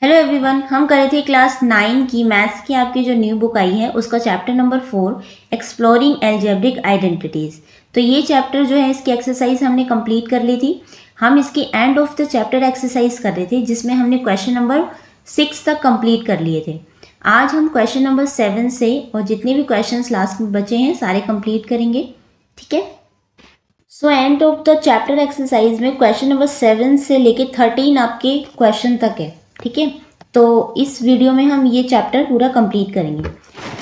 Hello everyone, हम कर रहे थे क्लास 9 की मैथ्स की आपकी जो न्यू बुक आई है उसका chapter number 4 exploring algebraic identities. तो ये चैप्टर जो है इसकी एक्सरसाइज हमने कंप्लीट कर ली थी। हम इसकी end of the chapter exercise कर रहे थे जिसमें हमने क्वेश्चन नंबर 6 तक कंप्लीट कर लिए थे। आज हम क्वेश्चन नंबर 7 से और जितने भी क्वेश्चन लास्ट में बचे हैं सारे कंप्लीट करेंगे। ठीक है, so end of the chapter exercise में क्वेश्चन नंबर 7 से लेके 13 आपके क्वेश्चन तक है। ठीक है, तो इस वीडियो में हम ये चैप्टर पूरा कंप्लीट करेंगे।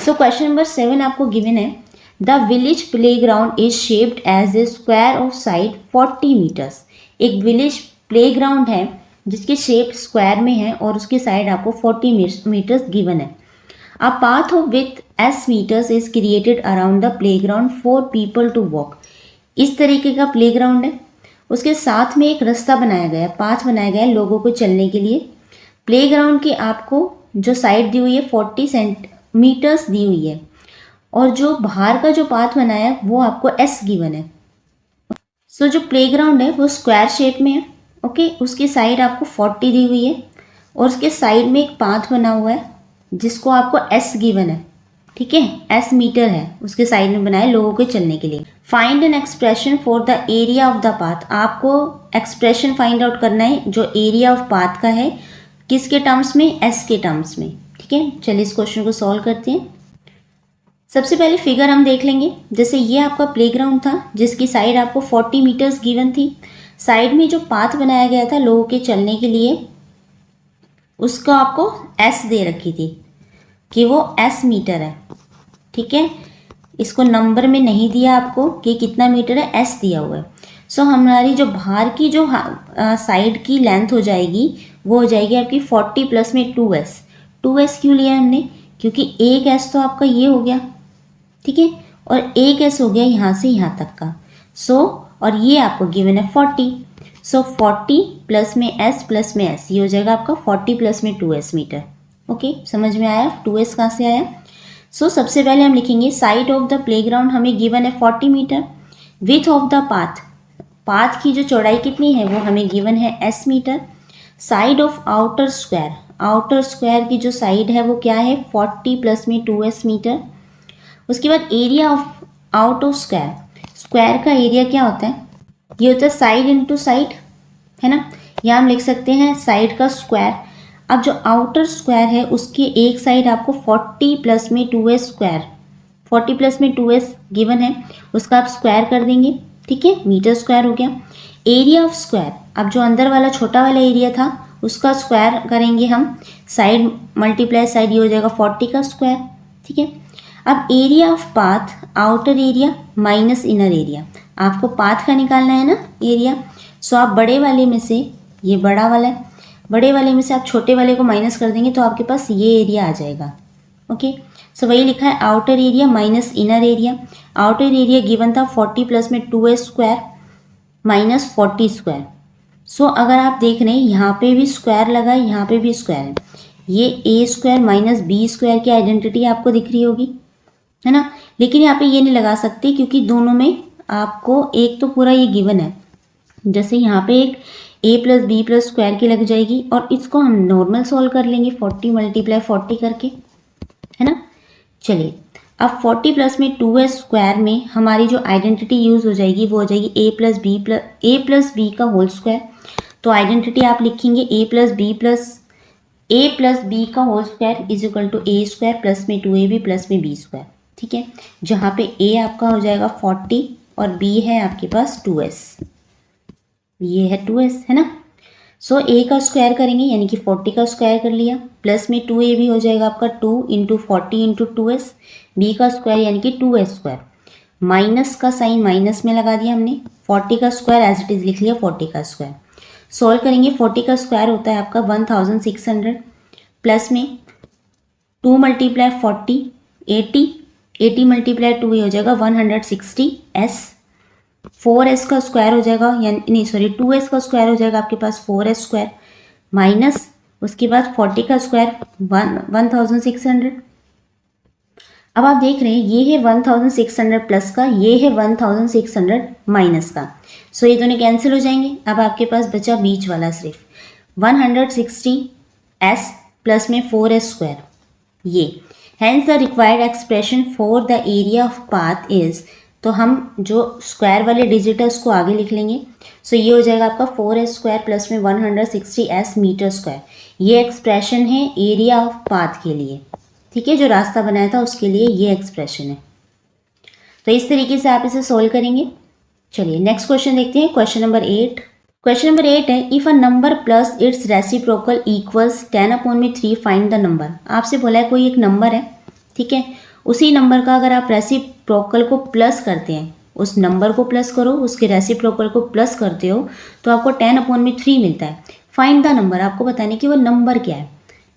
सो क्वेश्चन नंबर 7 आपको गिवन है, the village playground is shaped as a square of side 40 metres. एक विलेज प्लेग्राउंड है जिसकी शेप स्क्वायर में है और उसकी साइड आपको 40 मीटर्स गिवन है। A path of width S metres is created around the playground for people to walk. इस तरीके का प्लेग्राउंड है, उसके साथ में एक रास्ता बनाया गया है, पाथ बनाया गया है लोगों को चलने के लिए। प्लेग्राउंड की आपको जो साइड दी हुई है 40 सेंटीमीटर्स दी हुई है और जो बाहर का जो पाथ बनाया है वो आपको एस गिवन है। सो जो प्लेग्राउंड है वो स्क्वायर शेप में है। ओके, उसकी साइड आपको 40 दी हुई है और उसके साइड में एक पाथ बना हुआ है जिसको आपको एस गिवन है। ठीक है, एस मीटर है उसके साइड में बनाया लोगों के चलने के लिए। Find an expression for the area of the path. आपको एक्सप्रेशन फाइंड आउट करना है जो एरिया ऑफ पाथ का है, किसके टर्म्स में, एस के टर्म्स में। ठीक है, चलिए इस क्वेश्चन को सॉल्व करते हैं। सबसे पहले फिगर हम देख लेंगे। जैसे ये आपका प्लेग्राउंड था जिसकी साइड आपको 40 मीटर्स गिवन थी। साइड में जो पाथ बनाया गया था लोगों के चलने के लिए उसको आपको एस दे रखी थी कि वो एस मीटर है। ठीक है, इसको नंबर में नहीं दिया आपको कि कितना मीटर है, एस दिया हुआ है। सो हमारी जो बाहर की जो साइड की लेंथ हो जाएगी वो हो जाएगी आपकी 40 प्लस में 2s। 2s क्यों लिया हमने, क्योंकि एक s तो आपका ये हो गया, ठीक है, और एक s हो गया यहाँ से यहाँ तक का। सो और ये आपको गिवन है 40। सो 40 प्लस में s ये हो जाएगा आपका 40 प्लस में 2s मीटर। ओके, समझ में आया 2s कहाँ से आया। सो सबसे पहले हम लिखेंगे साइड ऑफ द प्लेग्राउंड हमें गिवन है 40 metre. Width of the path, path की जो चौड़ाई कितनी है वो हमें गिवन है s metre. Side of outer square, outer square की जो साइड है वो क्या है 40 प्लस में 2s मीटर। उसके बाद area of out of square, square का एरिया क्या होता है, ये होता है साइड इंटू साइड, है ना। यहाँ हम लिख सकते हैं साइड का स्क्वायर। अब जो आउटर स्क्वायर है उसकी एक साइड आपको 40 प्लस में 2s स्क्वायर, 40 प्लस में 2s गिवन है, उसका आप स्क्वायर कर देंगे। ठीक है, मीटर स्क्वायर हो गया। एरिया ऑफ स्क्वायर, अब जो अंदर वाला छोटा वाला एरिया था उसका स्क्वायर करेंगे हम, साइड मल्टीप्लाई साइड, ये हो जाएगा 40 का स्क्वायर। ठीक है, अब area of path, outer area minus inner area, आपको पाथ का निकालना है ना एरिया। सो आप बड़े वाले में से, ये बड़ा वाला है, बड़े वाले में से आप छोटे वाले को माइनस कर देंगे तो आपके पास ये एरिया आ जाएगा। ओके, सो वही लिखा है outer area minus inner area. Outer area given था 40 प्लस में 2s स्क्वायर माइनस 40 स्क्वायर। सो अगर आप देख रहे हैं यहाँ पे भी स्क्वायर लगा है, यहाँ पे भी स्क्वायर है, ये a square minus B square की आइडेंटिटी आपको दिख रही होगी, है ना। लेकिन यहाँ पे ये नहीं लगा सकते क्योंकि दोनों में आपको एक तो पूरा ये गिवन है। जैसे यहाँ पे एक a plus B plus square की लग जाएगी और इसको हम नॉर्मल सॉल्व कर लेंगे 40 मल्टीप्लाई 40 करके, है ना। चलिए, अब 40 प्लस में 2s स्क्वायर में हमारी जो आइडेंटिटी यूज़ हो जाएगी वो हो जाएगी a प्लस बी का होल स्क्वायर। तो आइडेंटिटी आप लिखेंगे a प्लस बी का whole square is equal to a square plus में 2ab प्लस में b स्क्वायर। ठीक है, जहाँ पे a आपका हो जाएगा 40 और b है आपके पास 2s, ये है 2s, है ना। सो a का स्क्वायर करेंगे यानी कि 40 का स्क्वायर कर लिया, प्लस में 2ab हो जाएगा आपका 2 इंटू 40 इंटू 2s, b का स्क्वायर यानी कि 2s स्क्वायर, माइनस का साइन माइनस में लगा दिया हमने, 40 का स्क्वायर एज इट इज लिख लिया 40 का स्क्वायर। सॉल्व करेंगे, 40 का स्क्वायर होता है आपका 1600 प्लस में 2 मल्टीप्लाई 40 80 मल्टीप्लाई 2 ये हो जाएगा 160s। 4s का स्क्वायर हो जाएगा, यानी नहीं सॉरी 2s का स्क्वायर हो जाएगा आपके पास 4s स्क्वायर माइनस उसके बाद 40 का स्क्वायर 1600। अब आप देख रहे हैं ये है 1600 प्लस का, ये है 1600 माइनस का। सो ये दोनों कैंसिल हो जाएंगे। अब आपके पास बचा बीच वाला सिर्फ 160 एस प्लस में 4s², ये hence the required expression for the area of path is, तो हम जो स्क्वायर वाले डिजिट है उसको आगे लिख लेंगे। सो ये हो जाएगा आपका 4s² प्लस में 160s मीटर स्क्वायर। ये एक्सप्रेशन है एरिया ऑफ पाथ के लिए, ठीक है, जो रास्ता बनाया था उसके लिए ये एक्सप्रेशन है। तो इस तरीके से आप इसे सोल्व करेंगे। चलिए नेक्स्ट क्वेश्चन देखते हैं, क्वेश्चन नंबर 8। क्वेश्चन नंबर 8 है, if a number plus it's reciprocal equals 10/3 find the number. आपसे बोला है कोई एक नंबर है, ठीक है, उसी नंबर का अगर आप रेसिप्रोकल को प्लस करते हैं, उस नंबर को प्लस करो, उसके रेसिप्रोकल को प्लस करते हो तो आपको 10/3 मिलता है। फाइंड द नंबर, आपको बताने कि वो नंबर क्या है।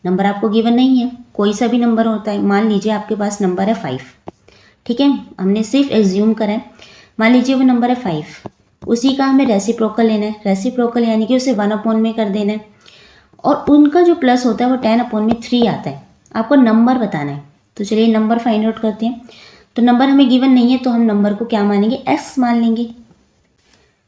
नंबर आपको गिवन नहीं है, कोई सा भी नंबर होता है। मान लीजिए आपके पास नंबर है 5, ठीक है, हमने सिर्फ एज्यूम करा है। मान लीजिए वो नंबर है 5, उसी का हमें रेसिप्रोकल लेना है। रेसिप्रोकल यानी कि उसे 1/में में कर देना है, और उनका जो प्लस होता है वो 10/3 आता है। आपको नंबर बताना है, तो चलिए नंबर फाइंड आउट करते हैं। तो नंबर हमें गिवन नहीं है, तो हम नंबर को क्या मानेंगे, x मान लेंगे।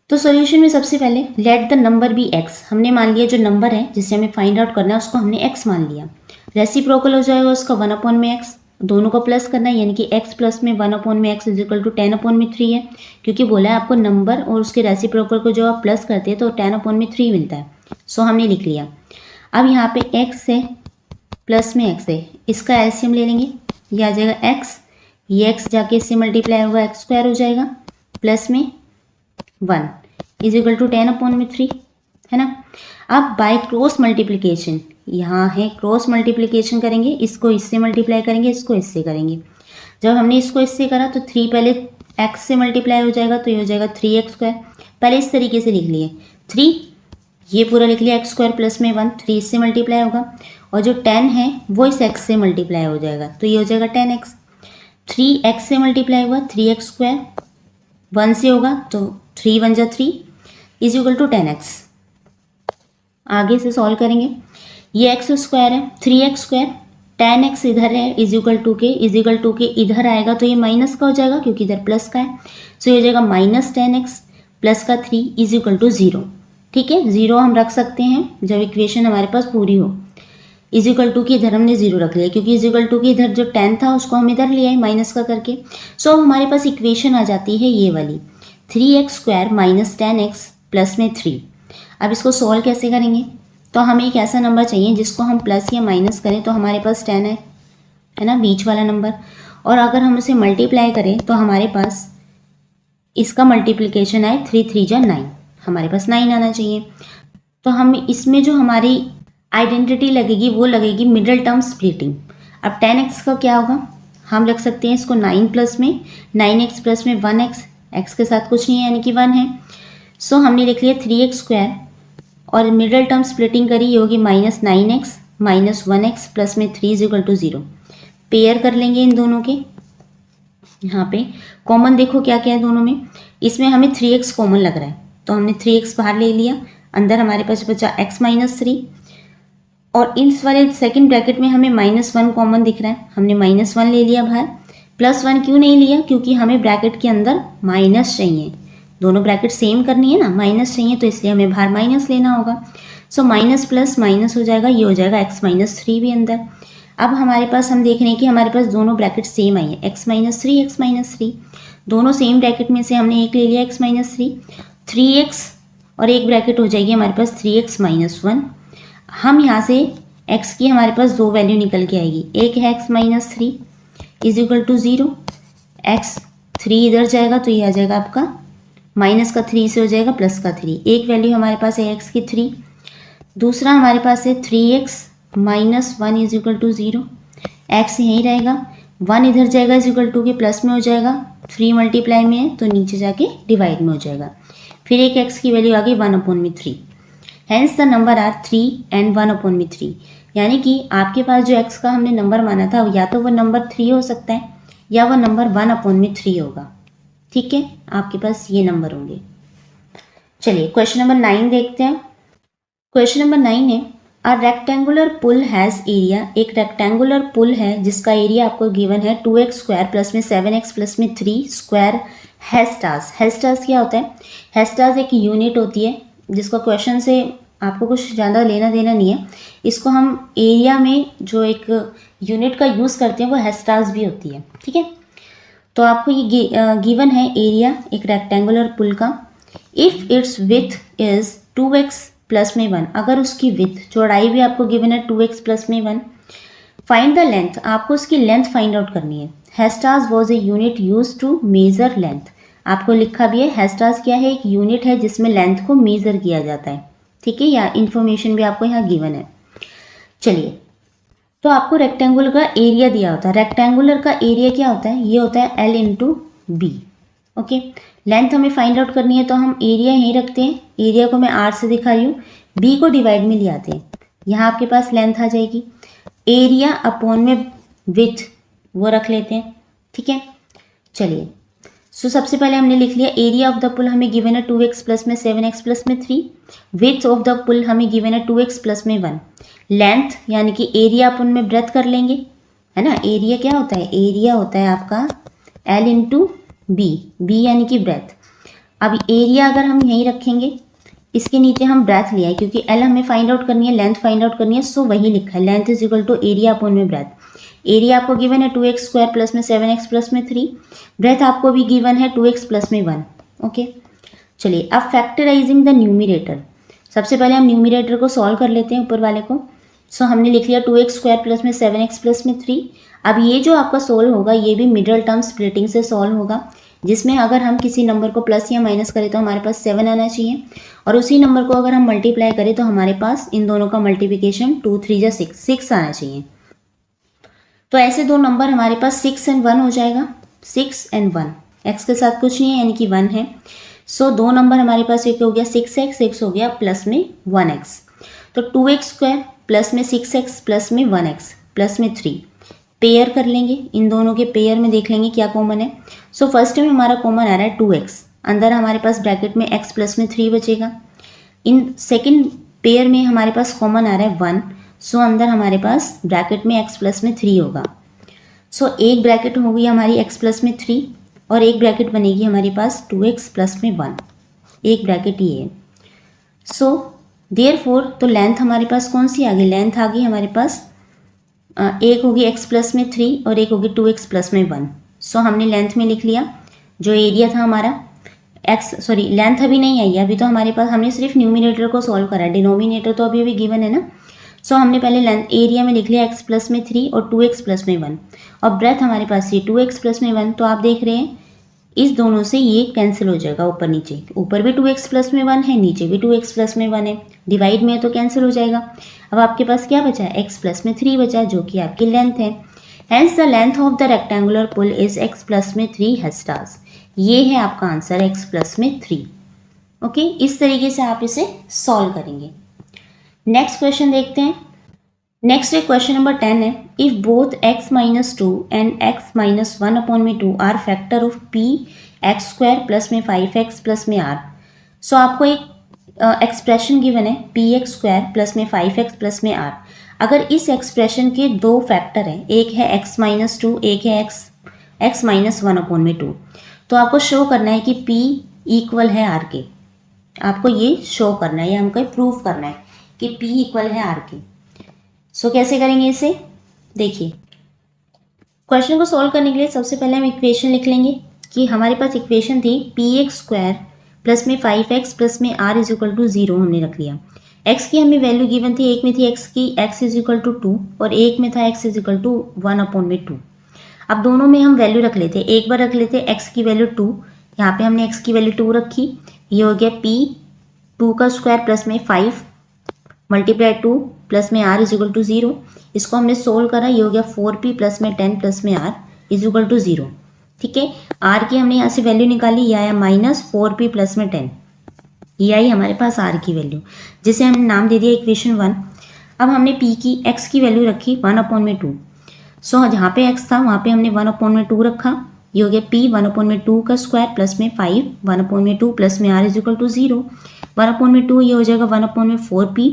तो सॉल्यूशन में सबसे पहले let the number be x, हमने मान लिया जो नंबर है जिससे हमें फाइंड आउट करना है उसको हमने x मान लिया। रेसिप्रोकल हो जाएगा उसका 1/x, दोनों को प्लस करना है, यानी कि x प्लस में 1/x इज इक्वल टू 10/3 है, क्योंकि बोला है आपको नंबर और उसके रेसिप्रोकल को जो आप प्लस करते हैं तो 10/3 मिलता है। सो हमने लिख लिया। अब यहाँ पे x है प्लस में x है, इसका एलसीएम ले लेंगे, ये आ जाएगा x, ये x जाके इससे मल्टीप्लाई होगा x² हो जाएगा, प्लस में 1 इज इक्वल टू 10/3, है ना। अब बाय क्रॉस मल्टीप्लिकेशन, यहाँ है क्रॉस मल्टीप्लिकेशन करेंगे, इसको इससे मल्टीप्लाई करेंगे, इसको इससे करेंगे। जब हमने इसको इससे करा तो 3 पहले x से मल्टीप्लाई हो जाएगा, तो ये हो जाएगा 3x²। पहले इस तरीके से लिख लिए 3, ये पूरा लिख लिया x² प्लस में 1, 3 इससे मल्टीप्लाई होगा, और जो 10 है वो इस x से मल्टीप्लाई हो जाएगा, तो ये हो जाएगा 10x। 3x से मल्टीप्लाई हुआ 3x², 1 से होगा तो 3 1 जा 3 इज इक्वल टू 10x। आगे से सॉल्व करेंगे, ये x² है 3x², 10x इधर है इज इक्वल टू के इधर आएगा तो ये माइनस का हो जाएगा क्योंकि इधर प्लस का है। सो ये हो जाएगा -10x प्लस का 3 इज इक्वल टू 0, ठीक है। 0 हम रख सकते हैं जब इक्वेशन हमारे पास पूरी हो। इज इक्वल टू की इधर हमने 0 रख लिया क्योंकि इज इक्वल टू की इधर जो 10 था उसको हम इधर लिया है माइनस का करके। सो अब हमारे पास इक्वेशन आ जाती है ये वाली 3x² माइनस 10x प्लस में 3। अब इसको सॉल्व कैसे करेंगे, तो हमें एक ऐसा नंबर चाहिए जिसको हम प्लस या माइनस करें तो हमारे पास 10 है ना, बीच वाला नंबर, और अगर हम उसे मल्टीप्लाई करें तो हमारे पास इसका मल्टीप्लिकेशन आए 3 3 जा 9, हमारे पास 9 आना चाहिए। तो हम इसमें जो हमारी आइडेंटिटी लगेगी वो लगेगी मिडिल टर्म स्प्लिटिंग। अब 10x का क्या होगा, हम रख सकते हैं इसको 9 प्लस में 9x प्लस में 1x, x के साथ कुछ नहीं है यानी कि 1 है। सो हमने लिख लिया 3x² और मिडिल टर्म स्प्लिटिंग करी, ये होगी -9x माइनस 1x प्लस में 3 इज इक्वल टू 0। पेयर कर लेंगे इन दोनों के, यहाँ पे कॉमन देखो क्या क्या है दोनों में। इसमें हमें 3x कॉमन लग रहा है तो हमने 3x बाहर ले लिया, अंदर हमारे पास बचा x माइनस 3, और इस वाले सेकंड ब्रैकेट में हमें -1 कॉमन दिख रहा है, हमने -1 ले लिया बाहर। +1 क्यों नहीं लिया, क्योंकि हमें ब्रैकेट के अंदर माइनस चाहिए, दोनों ब्रैकेट सेम करनी है ना, माइनस चाहिए तो इसलिए हमें बाहर माइनस लेना होगा। सो माइनस प्लस माइनस हो जाएगा, ये हो जाएगा x माइनस 3 भी अंदर। अब हमारे पास हम देख रहे हैं कि हमारे पास दोनों ब्रैकेट सेम आई है, x माइनस 3 दोनों सेम ब्रैकेट में से हमने एक ले लिया x माइनस 3x, और एक ब्रैकेट हो जाएगी हमारे पास 3x माइनस 1। हम यहाँ से x की हमारे पास दो वैल्यू निकल के आएगी, एक है x minus 3 is equal to 0, x 3 इधर जाएगा तो ये आ जाएगा आपका माइनस का 3 से हो जाएगा प्लस का 3, एक वैल्यू हमारे पास है x की 3, दूसरा हमारे पास है 3x minus 1 is equal to 0, x यहीं रहेगा, 1 इधर जाएगा इज इक्वल टू के प्लस में हो जाएगा, 3 मल्टीप्लाई में है तो नीचे जाके डिवाइड में हो जाएगा, फिर एक x की वैल्यू आ गई 1/3। Hence the number are 3 and 1/3, यानी कि आपके पास जो x का हमने नंबर माना था या तो वो नंबर 3 हो सकता है या वो नंबर 1/3 होगा, ठीक है, आपके पास ये नंबर होंगे। चलिए क्वेश्चन नंबर 9 देखते हैं। क्वेश्चन नंबर 9 है, a rectangular pool has area, एक रेक्टेंगुलर पुल है जिसका एरिया आपको गिवन है 2x² प्लस में 7x प्लस में 3 स्क्वायर हेस्टास। हेस्टास क्या होता है, हेस्टास एक यूनिट होती है जिसका क्वेश्चन से आपको कुछ ज़्यादा लेना देना नहीं है। इसको हम एरिया में जो एक यूनिट का यूज़ करते हैं वो हेस्टास भी होती है, ठीक है। तो आपको ये गिवन है एरिया एक रेक्टेंगुलर पुल का। If it's with is 2x plus में 1, अगर उसकी विथ चौड़ाई भी आपको गिवन है 2x प्लस में 1। फाइंड द लेंथ, आपको उसकी लेंथ फाइंड आउट करनी है। Hastas was a unit used to measure length, आपको लिखा भी है हेस्टास क्या है, एक यूनिट है जिसमें लेंथ को मेजर किया जाता है, ठीक है। या इन्फॉर्मेशन भी आपको यहाँ गिवन है। चलिए, तो आपको रेक्टेंगुलर का एरिया दिया होता है। रेक्टेंगुलर का एरिया क्या होता है, ये होता है L into B, okay. Length हमें फाइंड आउट करनी है तो हम एरिया यहीं रखते हैं, एरिया को मैं R से दिखा रही हूँ, बी को डिवाइड में ले आते हैं, यहाँ आपके पास लेंथ आ जाएगी। एरिया अपॉन में विथ वो रख लेते हैं, ठीक है। चलिए, सो सबसे पहले हमने लिख लिया एरिया ऑफ द पुल हमें गिवन है 2x प्लस में 7x प्लस में 3। विथ ऑफ द पुल हमें गिवन है 2x प्लस में 1। लेंथ यानी कि एरिया अपन में ब्रेथ कर लेंगे, है ना। एरिया क्या होता है, एरिया होता है आपका L इंटू बी, बी यानी कि ब्रेथ। अब एरिया अगर हम यहीं रखेंगे, इसके नीचे हम ब्रेथ लिया है क्योंकि L हमें फाइंड आउट करनी है, लेंथ फाइंड आउट करनी है, सो वही लिखा है length is equal to area upon में ब्रेथ। एरिया आपको गिवन है 2x स्क्वायर प्लस में 7x प्लस में 3। ब्रेथ आपको भी गिवन है 2x प्लस में 1, ओके। चलिए, अब फैक्टराइजिंग द न्यूमिरेटर, सबसे पहले हम न्यूमिरेटर को सॉल्व कर लेते हैं ऊपर वाले को। सो हमने लिख लिया 2x स्क्वायर प्लस में 7x प्लस में 3। अब ये जो आपका सोल्व होगा ये भी मिडल टर्म स्प्लिटिंग से सॉल्व होगा, जिसमें अगर हम किसी नंबर को प्लस या माइनस करें तो हमारे पास 7 आना चाहिए, और उसी नंबर को अगर हम मल्टीप्लाई करें तो हमारे पास इन दोनों का मल्टीप्लिकेशन 2 3 जा 6 आना चाहिए। तो ऐसे दो नंबर हमारे पास 6 और 1 हो जाएगा, 6 और 1, x के साथ कुछ नहीं है यानी कि 1 है। सो दो नंबर हमारे पास एक हो गया 6x, एक हो गया प्लस में 1x। तो 2x स्क्वायर प्लस में 6x प्लस में 1x प्लस में 3 पेयर कर लेंगे, इन दोनों के पेयर में देख लेंगे क्या कॉमन है। सो फर्स्ट में हमारा कॉमन आ रहा है 2x, अंदर हमारे पास ब्रैकेट में x प्लस में 3 बचेगा। इन सेकंड पेयर में हमारे पास कॉमन आ रहा है 1, सो अंदर हमारे पास ब्रैकेट में x प्लस में 3 होगा। सो एक ब्रैकेट होगी हमारी x प्लस में 3 और एक ब्रैकेट बनेगी हमारे पास 2x प्लस में 1, एक ब्रैकेट ये है। सो देयरफॉर तो लेंथ हमारे पास कौन सी आ गई, लेंथ आ गई हमारे पास एक होगी x प्लस में 3 और एक होगी 2x प्लस में 1। सो हमने लेंथ में लिख लिया जो एरिया था हमारा लेंथ अभी नहीं आई है, अभी तो हमारे पास हमने सिर्फ न्यूमिनेटर को सॉल्व करा है, डिनोमिनेटर तो अभी गिवन है ना। सो हमने पहले लेंथ एरिया में लिख लिया x प्लस में 3 और 2x प्लस में 1, और ब्रेथ हमारे पास ये 2x प्लस में 1। तो आप देख रहे हैं इस दोनों से ये कैंसिल हो जाएगा, ऊपर नीचे, ऊपर भी 2x प्लस में 1 है, नीचे भी 2x प्लस में 1 है, डिवाइड में है तो कैंसिल हो जाएगा। अब आपके पास क्या बचा है, x प्लस में 3 बचा जो कि आपकी लेंथ है। Hence the length of the rectangular pool is x plus में 3 हेस्टास। ये है आपका आंसर x प्लस में 3, ओके। इस तरीके से आप इसे सॉल्व करेंगे। नेक्स्ट क्वेश्चन देखते हैं। नेक्स्ट है क्वेश्चन नंबर 10 है, if both x minus 2 and x minus 1 upon में 2 are factor of p x square plus में 5x प्लस में r। सो आपको एक एक्सप्रेशन गिवन है px स्क्वायर प्लस में 5x प्लस में r। अगर इस एक्सप्रेशन के दो फैक्टर हैं, एक है x माइनस 2, एक है x माइनस 1 अपॉन में 2, तो आपको शो करना है कि p इक्वल है r के। आपको ये शो करना है, ये हमको प्रूव करना है कि p इक्वल है r के। सो कैसे करेंगे इसे, देखिए क्वेश्चन को सॉल्व करने के लिए सबसे पहले हम इक्वेशन लिख लेंगे कि हमारे पास इक्वेशन थी px स्क्वायर प्लस में 5x प्लस में r इज इक्वल टू 0 हमने रख लिया। x की हमें वैल्यू गिवन थी, एक में थी x की x इज इक्वल टू 2 और एक में था x is equal to 1 upon में 2। अब दोनों में हम वैल्यू रख लेते, एक बार रख लेते x की वैल्यू 2, यहाँ पे हमने x की वैल्यू 2 रखी, ये हो गया p 2 का स्क्वायर प्लस में 5 मल्टीप्लाई 2 प्लस में r इज इक्वल टू 0। इसको हमने सोल्व करा, ये हो गया 4p प्लस में 10 प्लस में r इज इक्वल टू 0, ठीक है। r की हमने यहाँ से वैल्यू निकाली, ये आया माइनस 4p प्लस में 10, ये आई हमारे पास r की वैल्यू, जिसे हमने नाम दे दिया इक्वेशन 1। अब हमने p की x की वैल्यू रखी 1 अपॉन में 2। सो जहाँ पे x था वहाँ पे हमने 1 अपॉन में 2 रखा, ये हो गया p 1 अपॉन में 2 का स्क्वायर प्लस में 5 1 अपॉन में 2 प्लस में r is equal to 0। 1 upon में 2 ये हो जाएगा 1 अपॉन में 4p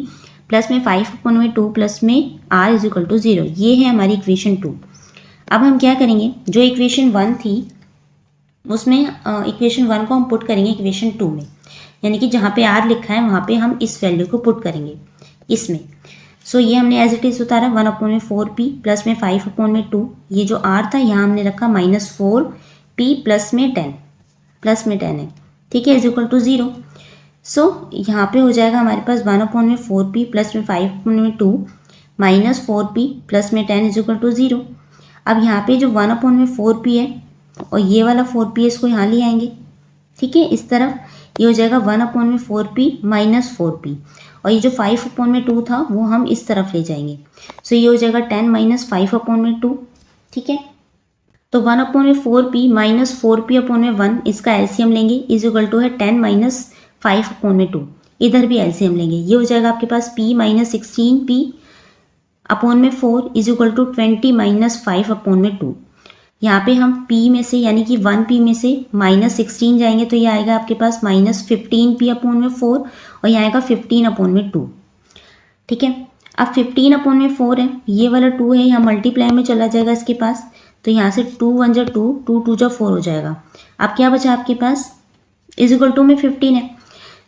प्लस में 5 अपॉन में 2 प्लस में r इज इक्वल टू 0। ये है हमारी इक्वेशन 2। अब हम क्या करेंगे, जो इक्वेशन 1 थी उसमें इक्वेशन 1 को हम पुट करेंगे इक्वेशन 2 में। यानी कि जहाँ पे r लिखा है वहाँ पे हम इस वैल्यू को पुट करेंगे इसमें। सो ये हमने एज इट इज उतारा 1/4p प्लस में 5/2। ये जो r था यहाँ हमने रखा -4p प्लस में 10 है, ठीक है, इज इक्वल टू 0। सो यहाँ पे हो जाएगा हमारे पास 1/4p प्लस में 5/2 -4p प्लस में 10 इज इक्वल टू 0। अब यहाँ पे जो 1/4p है और ये वाला 4p है, इसको यहाँ ले आएंगे, ठीक है, इस तरफ। ये हो जाएगा 1/4p माइनस 4p, और ये जो 5/2 था वो हम इस तरफ ले जाएंगे। सो ये हो जाएगा 10 माइनस 5/2, ठीक है। तो 1/4p माइनस 4p/1 इसका एलसीएम लेंगे, इज इक्वल टू है 10 माइनस 5/2। इधर भी एलसीएम लेंगे, ये हो जाएगा आपके पास p minus 16p/4 is equal to 20 minus 5/2। यहाँ पे हम p में से यानी कि 1p में से -16 जाएंगे तो ये आएगा आपके पास -15p/4 और यहाँ आएगा 15/2, ठीक है। अब 15/4 है, ये वाला 2 है, यहाँ मल्टीप्लाई में चला जाएगा इसके पास, तो यहाँ से 2 1 जा 2, 2 2 जा 4 हो जाएगा। अब क्या बचा आपके पास, इज इक्वल टू में 15 है।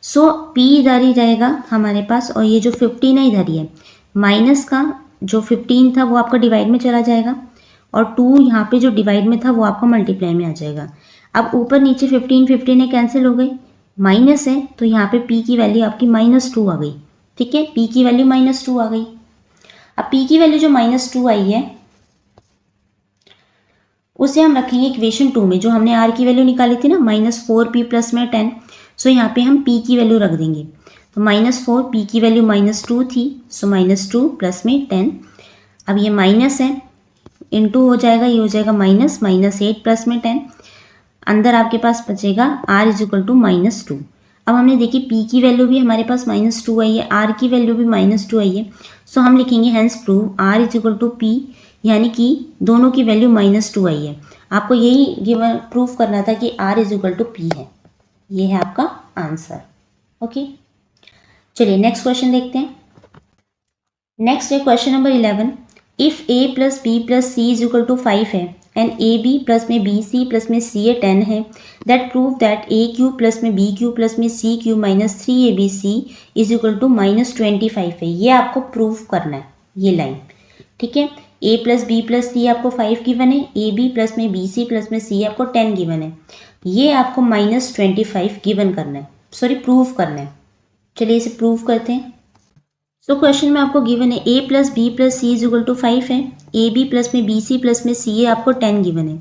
सो p इधर ही रहेगा हमारे पास, और ये जो 15 है इधर ही है, माइनस का जो 15 था वो आपका डिवाइड में चला जाएगा, और 2 यहाँ पे जो डिवाइड में था वो आपका मल्टीप्लाई में आ जाएगा। अब ऊपर नीचे 15 है, कैंसिल हो गई, माइनस है तो यहाँ पे p की वैल्यू आपकी -2 आ गई, ठीक है, p की वैल्यू -2 आ गई। अब p की वैल्यू जो -2 आई है उसे हम रखेंगे इक्वेशन 2 में, जो हमने r की वैल्यू निकाली थी ना -4p प्लस में 10। सो यहाँ पे हम p की वैल्यू रख देंगे, तो -4, p की वैल्यू -2 थी, सो -2 प्लस में 10। अब ये माइनस है, इनटू हो जाएगा, ये हो जाएगा -8 प्लस में 10। अंदर आपके पास बचेगा r इज इक्वल टू -2। अब हमने देखी p की वैल्यू भी हमारे पास -2 आई है, r की वैल्यू भी -2 आई है। सो हम लिखेंगे hence prove r is equal to p, यानी कि दोनों की वैल्यू -2 आई है। आपको यही गिवन प्रूफ करना था कि r is equal to p है। ये है आपका आंसर, ओके। चलिए नेक्स्ट क्वेश्चन देखते हैं। नेक्स्ट है question number 11। If a plus B plus C is equal to 5 है एंड ए बी प्लस में बी सी प्लस में सी ए 10 है, that prove that A cube plus में B cube plus में C cube minus 3abc is equal to -25 है। ये आपको proof करना है, ये लाइन, ठीक है। a प्लस बी प्लस सी आपको 5 गिवन है, ए बी प्लस में बी सी प्लस में सी आपको 10 गिवन है, ये आपको -25 गिवन करना है, सॉरी प्रूफ करना है। चलिए इसे प्रूफ करते हैं। सो क्वेश्चन में आपको गिवन है a plus B plus C is equal to 5 है, ए बी प्लस में बी सी प्लस में सी ए आपको 10 गिवन है।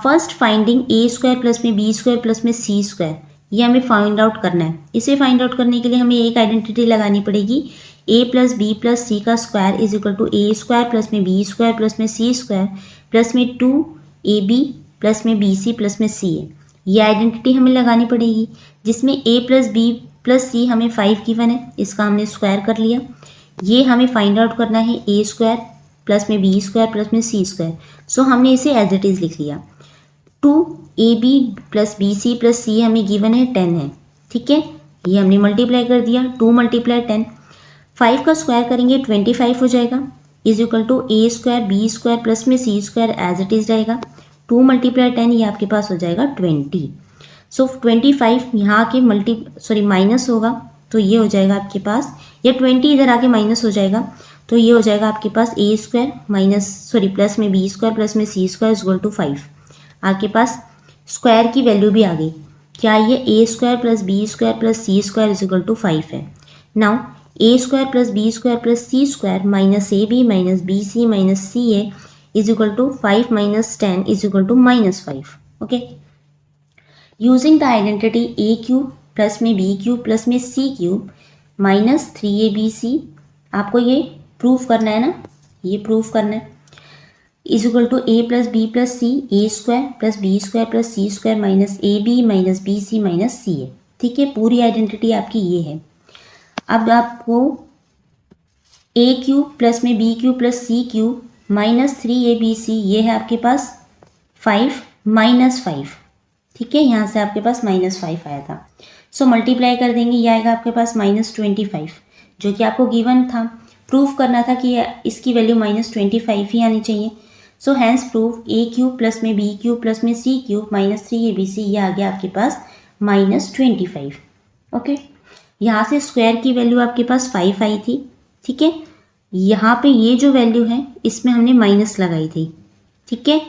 फर्स्ट फाइंडिंग a² प्लस में b² प्लस में c², ये हमें फाइंड आउट करना है। इसे फाइंड आउट करने के लिए हमें एक आइडेंटिटी लगानी पड़ेगी, a plus B plus C का square is equal to a² plus में b² प्लस में c² प्लस में 2ab प्लस में bc प्लस में ca। ये आइडेंटिटी हमें लगानी पड़ेगी, जिसमें a प्लस बी प्लस सी हमें 5 गिवन है, इसका हमने स्क्वायर कर लिया। ये हमें फाइंड आउट करना है a² प्लस में b² प्लस में c²। सो हमने इसे एज इट इज़ लिख लिया। 2ab plus bc plus c हमें गिवन है 10 है, ठीक है, ये हमने मल्टीप्लाई कर दिया, 2 × 10, 5 का स्क्वायर करेंगे 25 हो जाएगा, is equal to a² b² plus में c² एज इट इज़ रहेगा। 2 × 10 ये आपके पास हो जाएगा 20। सो 25 यहाँ आके माइनस होगा, तो ये हो जाएगा आपके पास, या 20 इधर आके माइनस हो जाएगा, तो ये हो जाएगा आपके पास a² प्लस में b² प्लस में c² इज इक्वल टू 5। आपके पास स्क्वायर की वैल्यू भी आ गई, क्या ये a² plus b² plus c² is equal to 5 है। Now a² plus b² plus c² minus ab minus bc minus ca is equal to 5 minus 10 is equal to -5, okay. Using the identity A cube plus में B cube plus में सी cube minus 3abc, आपको ये proof करना है ना, ये proof करना है, is equal to a plus B plus सी a² plus b² plus c² minus ab minus bc minus ca, ठीक है। पूरी आइडेंटिटी आपकी ये है। अब आपको a क्यूब प्लस में b cube plus c cube minus 3abc, ये है आपके पास 5 माइनस 5, ठीक है, यहाँ से आपके पास -5 आया था। सो मल्टीप्लाई कर देंगे, ये आएगा आपके पास -25, जो कि आपको गिवन था। प्रूफ करना था कि इसकी वैल्यू -25 ही आनी चाहिए। So hence proof a cube plus में b क्यूब प्लस में c क्यूब माइनस 3abc, ये आ गया आपके पास -25। ओके, यहाँ से स्क्वायर की वैल्यू आपके पास 5 आई थी, ठीक है। यहाँ पे ये जो वैल्यू है इसमें हमने माइनस लगाई थी, ठीक है।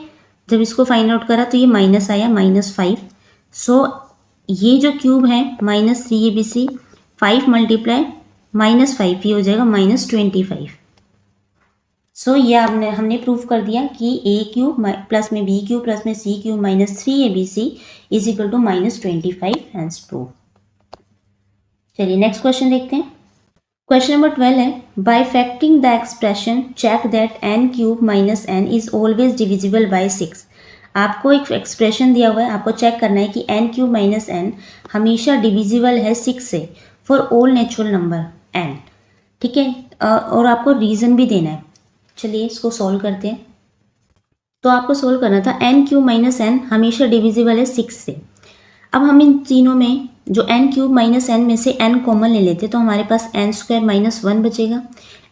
जब इसको फाइंड आउट करा तो ये माइनस आया, -5। सो ये जो क्यूब है -3abc, 5 मल्टीप्लाई -5 ये हो जाएगा -25। सो ये हमने प्रूफ कर दिया कि ए क्यूब प्लस में बी क्यूब प्लस में सी cube -3abc is equal to -25, hence proof. चलिए नेक्स्ट क्वेश्चन देखते हैं। क्वेश्चन नंबर 12 है, by factoring the expression check that n cube minus n is always divisible by 6। आपको एक expression दिया हुआ है, आपको चेक करना है कि n क्यूब माइनस n हमेशा डिविजिबल है 6 से for all natural number n, ठीक है। और आपको रीज़न भी देना है। चलिए इसको सॉल्व करते हैं। तो आपको सॉल्व करना था n क्यूब माइनस n हमेशा डिविजिबल है 6 से। अब हम इन तीनों में जो n क्यूब माइनस n में से n कॉमन ले लेते तो हमारे पास n स्क्वायर माइनस 1 बचेगा।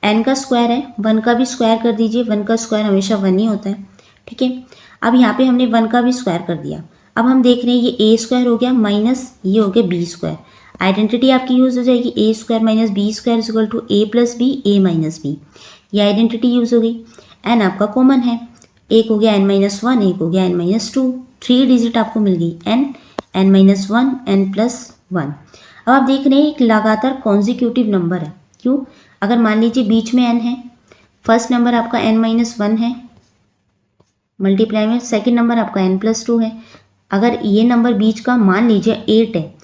n का स्क्वायर है, 1 का भी स्क्वायर कर दीजिए, 1 का स्क्वायर हमेशा 1 ही होता है, ठीक है। अब यहाँ पे हमने 1 का भी स्क्वायर कर दिया। अब हम देख रहे हैं ये a स्क्वायर हो गया माइनस ये हो गया b स्क्वायर। आइडेंटिटी आपकी यूज़ हो जाएगी a square minus b square is equal to a plus B a minus B. ये आइडेंटिटी यूज़ हो गई। n आपका कॉमन है, एक हो गया n-1, एक हो गया n-2, 3 डिजिट आपको मिल गई n-1, n+1। अब आप देख रहे हैं एक लगातार कॉन्जिक्यूटिव नंबर है। क्यों? अगर मान लीजिए बीच में n है, फर्स्ट नंबर आपका n-1 है मल्टीप्लाई में, सेकंड नंबर आपका n+2 है। अगर ये नंबर बीच का मान लीजिए 8 है,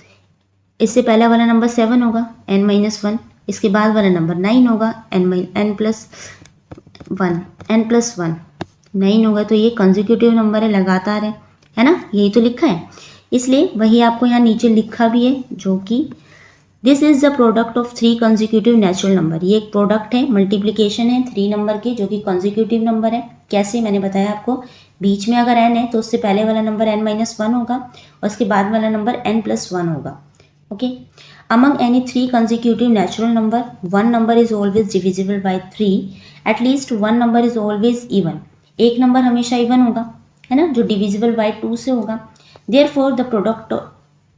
इससे पहला वाला नंबर 7 होगा n-1, इसके बाद वाला नंबर 9 होगा n+1 9 होगा। तो ये कंसेक्यूटिव नंबर है, लगातार है ना, यही तो लिखा है। इसलिए वही आपको यहाँ नीचे लिखा भी है, जो कि this is the product of 3 consecutive natural number. ये एक प्रोडक्ट है, मल्टीप्लिकेशन है 3 नंबर की, जो कि कंसेक्यूटिव नंबर है। कैसे, मैंने बताया आपको, बीच में अगर n है तो उससे पहले वाला नंबर n-1 होगा और उसके बाद वाला नंबर n+1 होगा। Okay, among any 3 consecutive natural number, one number is always divisible by 3, at least one number is always even। एक नंबर हमेशा इवन होगा, है ना, जो डिविजिबल बाय 2 से होगा। Therefore the product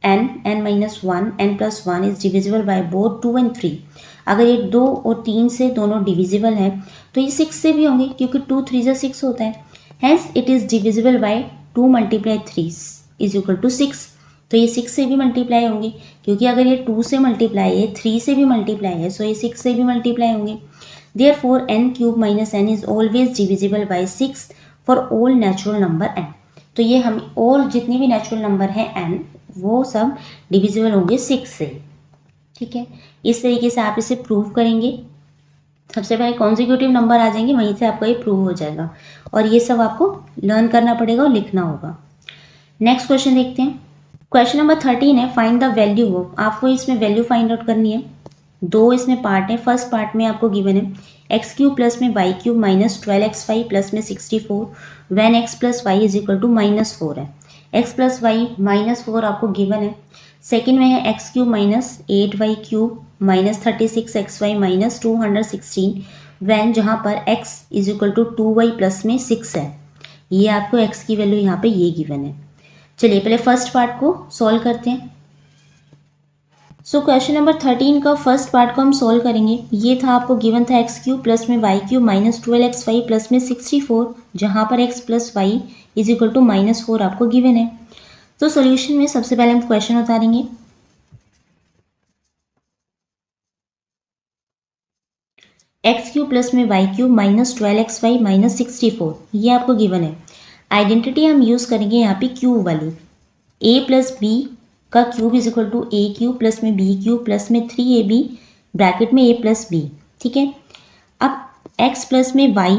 n-1, n+1 is divisible by both 2 and 3। अगर ये 2 और 3 से दोनों डिविजिबल है तो ये 6 से भी होंगे, क्योंकि 2 3 6 होता है। Hence it is divisible by 2 multiply 3 is equal to 6। तो ये 6 से भी मल्टीप्लाई होंगे, क्योंकि अगर ये 2 से मल्टीप्लाई है, 3 से भी मल्टीप्लाई है, सो ये 6 से भी मल्टीप्लाई होंगे। Therefore n cube minus n is always divisible by 6 for all natural number n। तो ये हम और जितने भी नेचुरल नंबर हैं n, वो सब डिविजिबल होंगे 6 से, ठीक है। इस तरीके से आप इसे प्रूव करेंगे। सबसे पहले कॉन्जिक्यूटिव नंबर आ जाएंगे, वहीं से आपका ये प्रूव हो जाएगा, और ये सब आपको लर्न करना पड़ेगा और लिखना होगा। नेक्स्ट क्वेश्चन देखते हैं। क्वेश्चन नंबर 13 है, फाइंड द वैल्यू ऑफ। आपको इसमें वैल्यू फाइंड आउट करनी है। 2 इसमें पार्ट है। फर्स्ट पार्ट में आपको गिवन है एक्स क्यूब प्लस में Y cube minus 12xy plus में 64 when X plus Y is equal to -4 है। एक्स प्लस वाई -4 आपको गिवन है। सेकेंड में है x cube minus 8y cube minus 36xy minus 216 when जहाँ पर x is equal to 2y plus में 6 है। ये आपको x की वैल्यू यहाँ पे ये गिवन है। चलिए पहले फर्स्ट पार्ट को सॉल्व करते हैं। सो क्वेश्चन नंबर 13 का फर्स्ट पार्ट को हम सॉल्व करेंगे। ये था, आपको गिवन था एक्स क्यूब प्लस में Y cube minus 12xy plus में 64, जहाँ पर x plus Y is equal to -4 आपको गिवन है। तो सॉल्यूशन में सबसे पहले हम क्वेश्चन उतारेंगे। एक्स क्यूब प्लस में Y cube minus 12xy minus 64, ये आपको गिवन है। आइडेंटिटी हम यूज़ करेंगे यहाँ पे क्यूब वाली, a प्लस बी का cube is equal to A cube plus में बी क्यूब प्लस में 3ab ब्रैकेट में a प्लस बी, ठीक है। अब x प्लस में y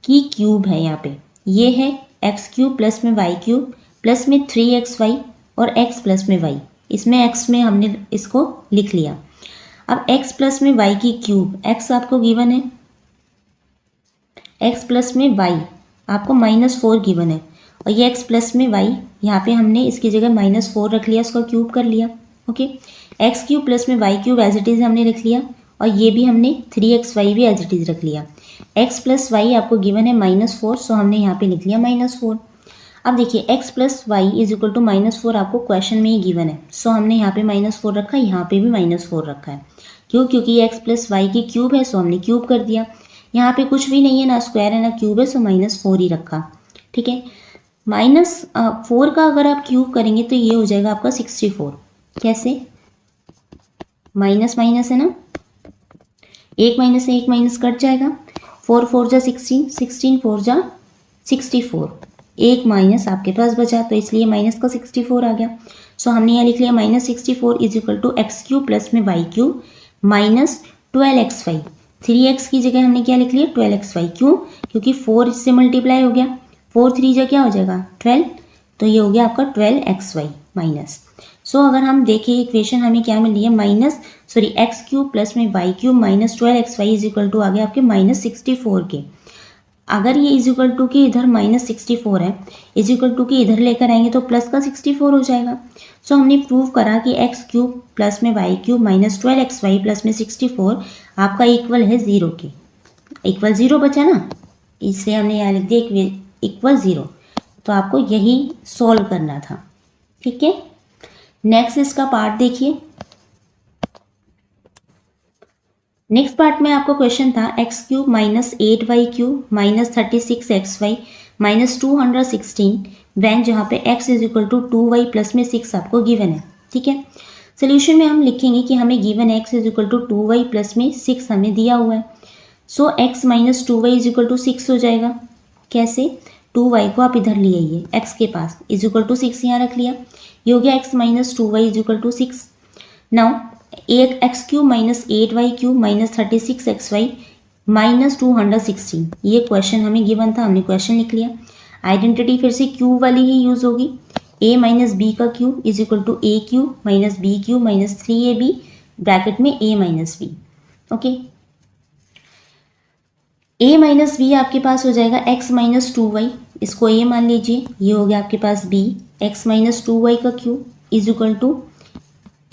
की क्यूब है यहाँ पे, ये है x क्यूब प्लस में y क्यूब प्लस में 3xy और x प्लस में y, इसमें x में हमने इसको लिख लिया। अब x प्लस में y की क्यूब, x आपको गिवन है, x प्लस में y आपको -4 गिवन है, और ये x प्लस में y यहाँ पे हमने इसकी जगह -4 रख लिया, इसको क्यूब कर लिया। ओके, एक्स क्यूब प्लस में Y cube as it is हमने रख लिया, और ये भी हमने 3xy भी एज इट इज़ रख लिया। x प्लस वाई आपको गिवन है -4, सो हमने यहाँ पे लिख लिया -4। अब देखिए x plus Y is equal to -4 आपको क्वेश्चन में ही गिवन है। सो हमने यहाँ पे -4 रखा है, यहाँ पे भी -4 रखा है। क्यों? क्योंकि ये x प्लस वाई की क्यूब है, सो हमने क्यूब कर दिया। यहाँ पे कुछ भी नहीं है, ना स्क्वायर है ना क्यूब है, सो -4 ही रखा। ठीक है, -4 का अगर आप क्यूब करेंगे तो ये हो जाएगा आपका 64। कैसे? माइनस माइनस है ना, एक माइनस से एक माइनस कट जाएगा। 4 4 जा 16, 16 4 जा 64, एक माइनस आपके पास बचा, तो इसलिए माइनस का 64 आ गया। सो हमने यहाँ लिख लिया -64 is equal to x cube plus में Y cube minus 12xy। 3x की जगह हमने क्या लिख लिया? 12xy। क्यों? क्योंकि 4 इससे मल्टीप्लाई हो गया, 4 3 जा क्या हो जाएगा? 12, तो ये हो गया आपका 12xy माइनस। सो अगर हम देखें इक्वेशन हमें क्या मिल रही है, एक्स क्यूब प्लस में Y cube minus 12xy is equal to आ गया आपके -64 के। अगर ये इज इक्वल टू के इधर -64 है, इज इक्वल टू के इधर लेकर आएंगे तो प्लस का 64 हो जाएगा। सो हमने प्रूव करा कि एक्स क्यूब प्लस में Y cube minus 12xy plus में 64 आपका इक्वल है 0 के। इक्वल 0 बचा ना, इससे हमने यहाँ लिख दिया इक्वल 0। तो आपको यही सॉल्व करना था। ठीक है, नेक्स्ट इसका पार्ट देखिए। नेक्स्ट पार्ट में आपको क्वेश्चन था X cube minus 8y cube minus 36xy minus 216 when, जहाँ पे x is equal to 2y plus में 6 आपको गिवन है। ठीक है, सोल्यूशन में हम लिखेंगे कि हमें given x is equal to 2y plus में 6 हमें दिया हुआ है। So x minus 2y is equal to 6 हो जाएगा। कैसे? 2y को आप इधर ले आइए, x के पास इज इक्वल टू 6 यहाँ रख लिया, ये हो गया x minus 2y is equal to 6। Now एक x cube minus 8y cube minus 36xy minus 216, ये क्वेश्चन हमें गिवन था, हमने क्वेश्चन लिख लिया। आइडेंटिटी फिर से क्यूब वाली ही यूज होगी। a माइनस बी का cube is equal to A cube minus B cube minus 3ab bracket में a minus B. Okay, a minus B आपके पास हो जाएगा x माइनस 2y, इसको a मान लीजिए, ये हो गया आपके पास b, x माइनस 2y का cube is equal to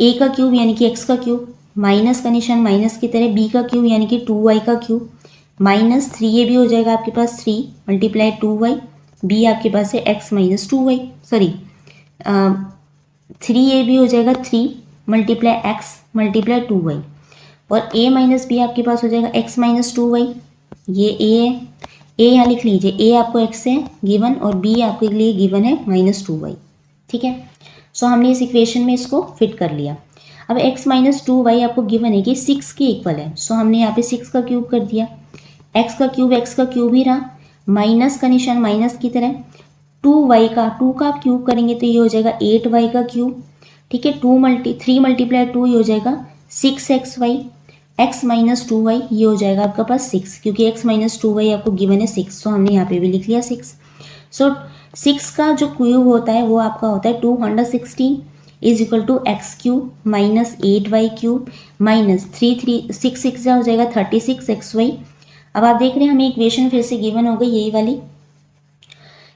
a का क्यूब यानी कि x का क्यूब, माइनस का निशान माइनस की तरह, b का क्यूब यानी कि 2y का क्यूब माइनस 3ab हो जाएगा आपके पास 3 मल्टीप्लाई 2y, b आपके पास है x माइनस 2y, 3ab हो जाएगा 3 मल्टीप्लाई x मल्टीप्लाई 2y, और a माइनस b आपके पास हो जाएगा x माइनस 2y, ये a है, a यहाँ लिख लीजिए, a आपको x है गिवन और b आपके लिए गिवन है माइनस 2y। ठीक है, सो हमने इस इक्वेशन में इसको फिट कर लिया। अब x माइनस 2y आपको गिवन है कि 6 के इक्वल है, सो हमने यहाँ पे 6 का क्यूब कर दिया, x का क्यूब ही रहा, माइनस का निशान माइनस की तरह, 2y का 2 का आप क्यूब करेंगे तो ये हो जाएगा 8y का क्यूब। ठीक है, 3 मल्टीप्लाई 2 ये हो जाएगा 6xy, x माइनस 2y ये हो जाएगा आपका पास 6, क्योंकि x माइनस 2y आपको गिवन है 6, सो हमने यहाँ पे भी लिख लिया 6। सो 6 का जो क्यूब होता है वो आपका होता है 216 is equal to x cube minus 8y cube minus 6 हो जाएगा 36xy। अब आप देख रहे हैं हमें इक्वेशन फिर से गिवन हो गई यही वाली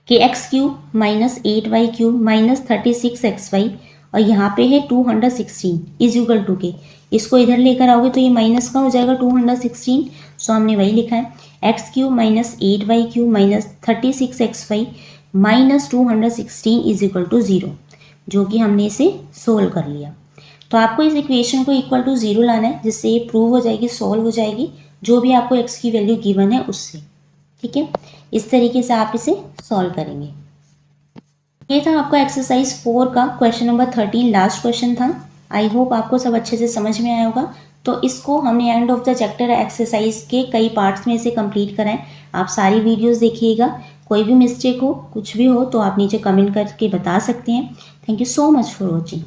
कि X cube minus 8y cube minus 36xy और यहाँ पे है 216 इज इक्वल टू के, इसको इधर लेकर आओगे तो ये माइनस का हो जाएगा 216, सो हमने वही लिखा है x cube minus 8y cube minus 36xy minus 216 is equal to 0, जो कि हमने इसे सोल्व कर लिया। तो आपको इस इक्वेशन को इक्वल टू 0 लाना है, जिससे ये प्रूव हो जाएगी, सोल्व हो जाएगी, जो भी आपको x की वैल्यू गिवन है उससे। ठीक है, इस तरीके से आप इसे सॉल्व करेंगे। ये था आपका एक्सरसाइज 4 का क्वेश्चन नंबर 13, लास्ट क्वेश्चन था। आई होप आपको सब अच्छे से समझ में आया होगा। तो इसको हमने end of the chapter exercise के कई पार्ट्स में इसे कंप्लीट कराएं। आप सारी वीडियोस देखिएगा, कोई भी मिस्टेक हो कुछ भी हो तो आप नीचे कमेंट करके बता सकते हैं। Thank you so much for watching.